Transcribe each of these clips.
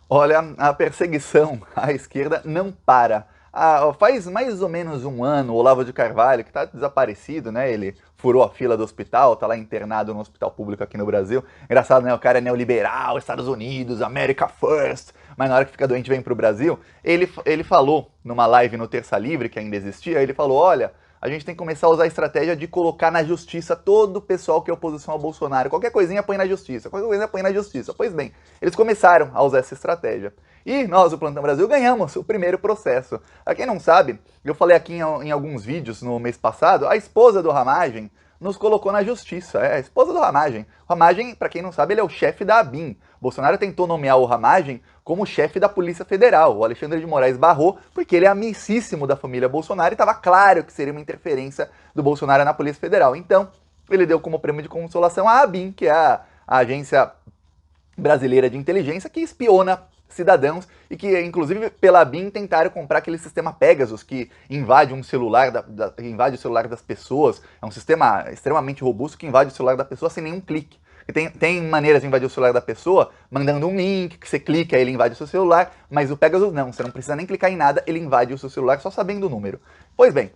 Olha, a perseguição à esquerda não para. Faz mais ou menos um ano, o Olavo de Carvalho, que está desaparecido, né? Ele furou a fila do hospital, está lá internado no hospital público aqui no Brasil. Engraçado, né? O cara é neoliberal, Estados Unidos, America First, mas na hora que fica doente vem pro Brasil. Ele falou numa live no Terça Livre, que ainda existia, ele falou, olha, a gente tem que começar a usar a estratégia de colocar na justiça todo o pessoal que é oposição ao Bolsonaro. Qualquer coisinha põe na justiça, qualquer coisinha põe na justiça. Pois bem, eles começaram a usar essa estratégia. E nós, o Plantão Brasil, ganhamos o primeiro processo. Pra quem não sabe, eu falei aqui em alguns vídeos no mês passado, a esposa do Ramagem nos colocou na justiça. É a esposa do Ramagem. O Ramagem, pra quem não sabe, ele é o chefe da ABIN. Bolsonaro tentou nomear o Ramagem como chefe da Polícia Federal. O Alexandre de Moraes barrou porque ele é amicíssimo da família Bolsonaro e estava claro que seria uma interferência do Bolsonaro na Polícia Federal. Então, ele deu como prêmio de consolação a ABIN, que é a agência brasileira de inteligência que espiona cidadãos e que, inclusive, pela BIM tentaram comprar aquele sistema Pegasus que invade um celular, invade o celular das pessoas. É um sistema extremamente robusto que invade o celular da pessoa sem nenhum clique. E tem maneiras de invadir o celular da pessoa mandando um link, que você clica, ele invade o seu celular, mas o Pegasus não, você não precisa nem clicar em nada, ele invade o seu celular só sabendo o número. Pois bem,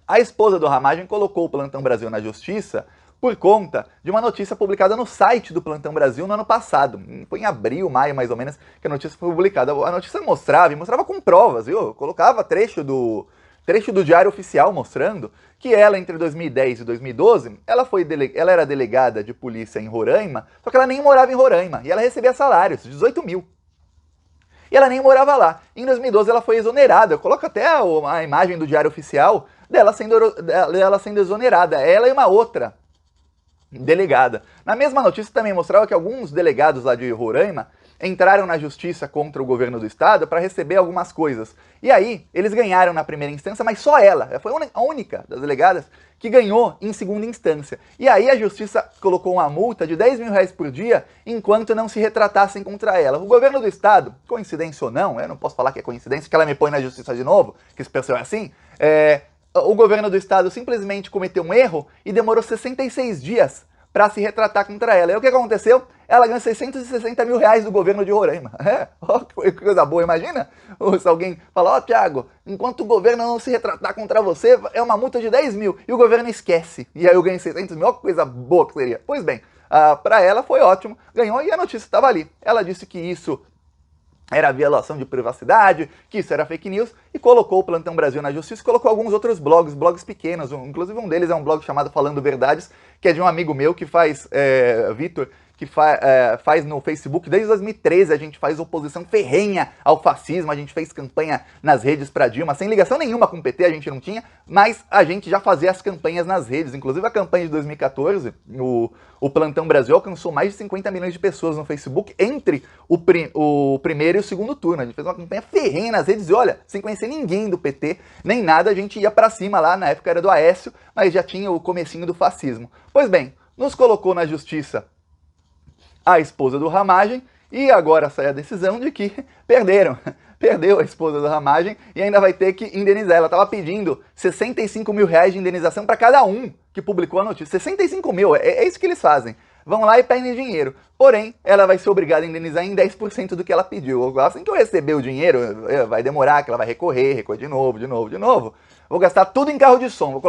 a esposa do Ramagem colocou o Plantão Brasil na justiça por conta de uma notícia publicada no site do Plantão Brasil no ano passado. Foi em abril, maio mais ou menos, que a notícia foi publicada. A notícia mostrava com provas, viu? Colocava trecho do Diário Oficial mostrando que ela, entre 2010 e 2012, ela era delegada de polícia em Roraima, só que ela nem morava em Roraima, e ela recebia salários, 18 mil. E ela nem morava lá. Em 2012 ela foi exonerada. Eu coloco até a imagem do Diário Oficial dela sendo exonerada. Ela e uma outra delegada. Na mesma notícia também mostrava que alguns delegados lá de Roraima entraram na justiça contra o governo do estado para receber algumas coisas. E aí, eles ganharam na primeira instância, mas só ela foi a única das delegadas que ganhou em segunda instância. E aí a justiça colocou uma multa de 10 mil reais por dia enquanto não se retratassem contra ela. O governo do estado, coincidência ou não, eu não posso falar que é coincidência, que ela me põe na justiça de novo, que esse pessoal é assim, o governo do estado simplesmente cometeu um erro e demorou 66 dias para se retratar contra ela. E o que aconteceu? Ela ganhou 660 mil reais do governo de Roraima. Que coisa boa, imagina? Se alguém fala, Thiago, enquanto o governo não se retratar contra você, é uma multa de 10 mil, e o governo esquece. E aí eu ganhei 600 mil, olha que coisa boa que seria. Pois bem, para ela foi ótimo, ganhou e a notícia estava ali. Ela disse que isso era violação de privacidade, que isso era fake news, e colocou o Plantão Brasil na justiça, e colocou alguns outros blogs pequenos, inclusive um deles é um blog chamado Falando Verdades, que é de um amigo meu que faz, Vitor, que faz no Facebook, desde 2013 a gente faz oposição ferrenha ao fascismo, a gente fez campanha nas redes para Dilma, sem ligação nenhuma com o PT, a gente não tinha, mas a gente já fazia as campanhas nas redes, inclusive a campanha de 2014, o Plantão Brasil alcançou mais de 50 milhões de pessoas no Facebook entre o primeiro e o segundo turno. A gente fez uma campanha ferrenha nas redes e olha, sem conhecer ninguém do PT, nem nada, a gente ia para cima lá, na época era do Aécio, mas já tinha o comecinho do fascismo. Pois bem, nos colocou na justiça a esposa do Ramagem e agora sai a decisão de que perderam. Perdeu a esposa do Ramagem e ainda vai ter que indenizar. Ela estava pedindo 65 mil reais de indenização para cada um que publicou a notícia. 65 mil, é isso que eles fazem. Vão lá e pedem dinheiro. Porém, ela vai ser obrigada a indenizar em 10% do que ela pediu. Assim que eu receber o dinheiro, vai demorar, que ela vai recorrer de novo. Vou gastar tudo em carro de som.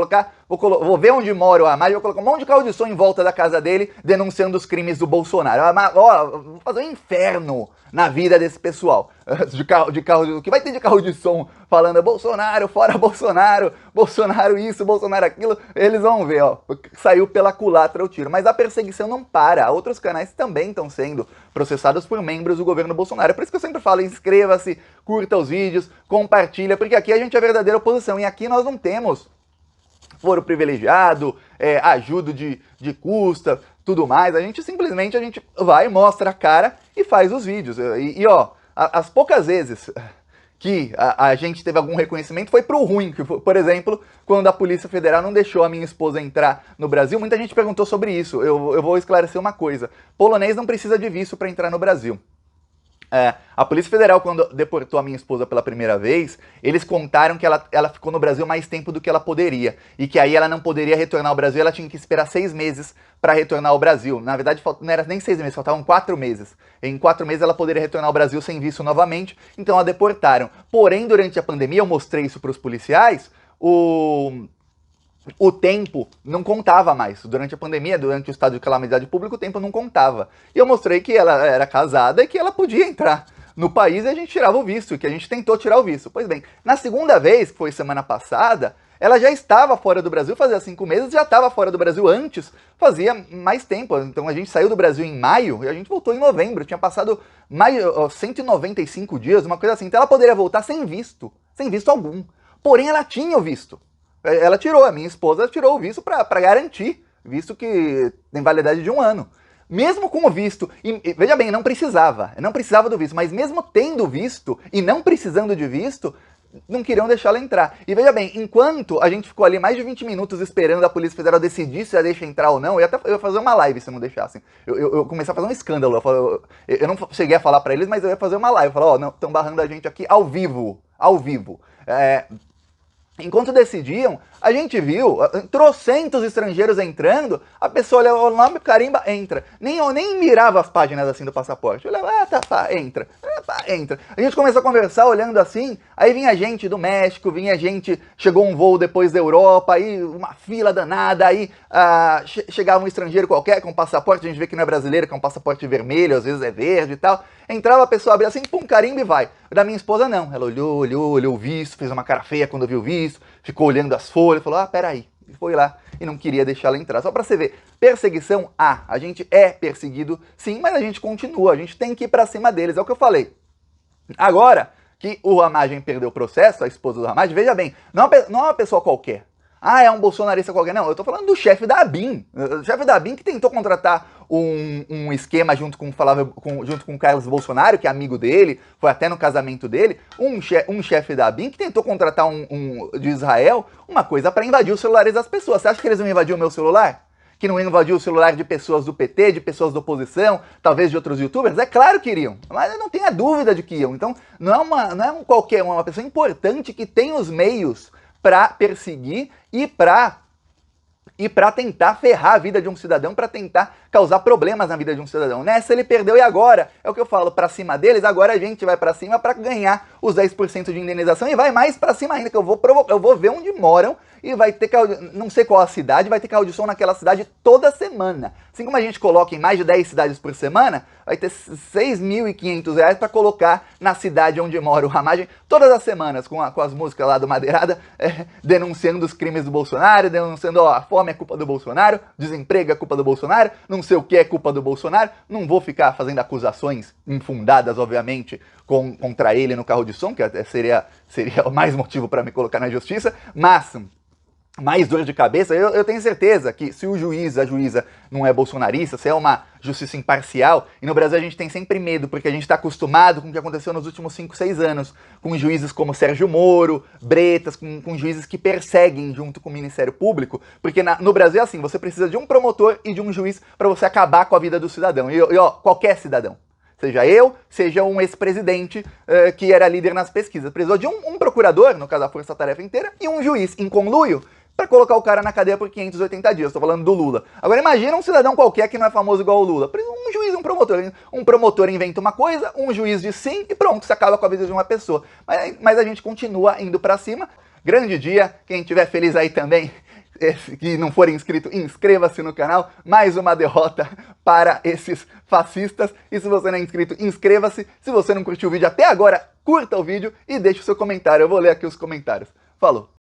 Vou ver onde mora o Ramagem, vou colocar um monte de carro de som em volta da casa dele, denunciando os crimes do Bolsonaro. Vou fazer um inferno na vida desse pessoal. O que vai ter de carro de som falando Bolsonaro, fora Bolsonaro, Bolsonaro isso, Bolsonaro aquilo. Eles vão ver, saiu pela culatra o tiro. Mas a perseguição não para. Outros canais também estão sendo processados por membros do governo Bolsonaro. É por isso que eu sempre falo, inscreva-se, curta os vídeos, compartilha, porque aqui a gente é a verdadeira oposição. E aqui nós não temos foro privilegiado, ajuda de custa, tudo mais. A gente simplesmente vai, mostra a cara e faz os vídeos. As poucas vezes que a gente teve algum reconhecimento foi pro ruim. Por exemplo, quando a Polícia Federal não deixou a minha esposa entrar no Brasil, muita gente perguntou sobre isso. Eu vou esclarecer uma coisa. Polonês não precisa de visto para entrar no Brasil. A Polícia Federal, quando deportou a minha esposa pela primeira vez, eles contaram que ela ficou no Brasil mais tempo do que ela poderia. E que aí ela não poderia retornar ao Brasil, ela tinha que esperar 6 meses para retornar ao Brasil. Na verdade, não era nem 6 meses, faltavam 4 meses. Em 4 meses ela poderia retornar ao Brasil sem visto novamente, então a deportaram. Porém, durante a pandemia, eu mostrei isso para os policiais, o tempo não contava mais. Durante a pandemia, durante o estado de calamidade pública, o tempo não contava. E eu mostrei que ela era casada e que ela podia entrar no país e a gente tirava o visto, que a gente tentou tirar o visto. Pois bem, na segunda vez, que foi semana passada, ela já estava fora do Brasil, fazia 5 meses, já estava fora do Brasil antes, fazia mais tempo. Então a gente saiu do Brasil em maio e a gente voltou em novembro. Tinha passado 195 dias, uma coisa assim. Então ela poderia voltar sem visto algum. Porém, ela tinha o visto. Ela tirou, a minha esposa tirou o visto para garantir, visto que tem validade de 1 ano. Mesmo com o visto, e veja bem, não precisava do visto, mas mesmo tendo visto e não precisando de visto, não queriam deixar ela entrar. E veja bem, enquanto a gente ficou ali mais de 20 minutos esperando a Polícia Federal decidir se ia deixar entrar ou não, eu ia fazer uma live se não deixassem. Eu comecei a fazer um escândalo, eu não cheguei a falar para eles, mas eu ia fazer uma live, falar, não, estão barrando a gente aqui ao vivo. Enquanto decidiam, a gente viu trocentos estrangeiros entrando, a pessoa olhava o nome, carimba, entra. Eu nem mirava as páginas assim do passaporte. Eu olhava, entra. Entra. A gente começou a conversar olhando assim, aí vinha gente do México, chegou um voo depois da Europa, aí uma fila danada, aí chegava um estrangeiro qualquer com passaporte, a gente vê que não é brasileiro, que é um passaporte vermelho, às vezes é verde e tal. Entrava a pessoa, abria assim, pum, carimba e vai. Da minha esposa não, ela olhou o visto, fez uma cara feia quando viu o visto, ficou olhando as folhas, falou, peraí, e foi lá e não queria deixar ela entrar. Só pra você ver, perseguição, a gente é perseguido sim, mas a gente continua, a gente tem que ir pra cima deles, é o que eu falei. Agora que o Ramagem perdeu o processo, a esposa do Ramagem, veja bem, não é uma pessoa qualquer. É um bolsonarista qualquer. Não, eu tô falando do chefe da ABIN. O chefe da ABIN que tentou contratar um esquema junto com o Carlos Bolsonaro, que é amigo dele, foi até no casamento dele. Um chefe da ABIN que tentou contratar de Israel uma coisa para invadir os celulares das pessoas. Você acha que eles vão invadir o meu celular? Que não invadiu o celular de pessoas do PT, de pessoas da oposição, talvez de outros youtubers? É claro que iriam, mas eu não tenho a dúvida de que iam. Então, não é uma pessoa importante que tem os meios para perseguir e para tentar ferrar a vida de um cidadão, para tentar causar problemas na vida de um cidadão. Nessa ele perdeu e agora, é o que eu falo, para cima deles, agora a gente vai para cima para ganhar os 10% de indenização e vai mais para cima ainda, que eu vou ver onde moram e vai ter não sei qual a cidade, vai ter carro de som naquela cidade toda semana. Assim como a gente coloca em mais de 10 cidades por semana, vai ter R$6.500 para colocar na cidade onde mora o Ramagem todas as semanas, com as músicas lá do Madeirada, denunciando os crimes do Bolsonaro, denunciando, a fome é culpa do Bolsonaro, desemprego é culpa do Bolsonaro, não sei o que é culpa do Bolsonaro. Não vou ficar fazendo acusações infundadas, obviamente, contra ele no carro de som, que até seria mais motivo para me colocar na justiça, mas mais dor de cabeça, eu tenho certeza que se o juiz, a juíza não é bolsonarista, se é uma justiça imparcial, e no Brasil a gente tem sempre medo, porque a gente está acostumado com o que aconteceu nos últimos 5, 6 anos, com juízes como Sérgio Moro, Bretas, com juízes que perseguem junto com o Ministério Público, porque no Brasil é assim, você precisa de um promotor e de um juiz para você acabar com a vida do cidadão, e qualquer cidadão. Seja eu, seja um ex-presidente que era líder nas pesquisas. Precisou de um procurador, no caso da Força Tarefa inteira, e um juiz em conluio para colocar o cara na cadeia por 580 dias. Estou falando do Lula. Agora imagina um cidadão qualquer que não é famoso igual o Lula. Um juiz, um promotor. Um promotor inventa uma coisa, um juiz diz sim e pronto, se acaba com a vida de uma pessoa. Mas a gente continua indo para cima. Grande dia. Quem estiver feliz aí também, que não for inscrito, inscreva-se no canal. Mais uma derrota para esses fascistas. E se você não é inscrito, inscreva-se. Se você não curtiu o vídeo até agora, curta o vídeo e deixe o seu comentário. Eu vou ler aqui os comentários. Falou!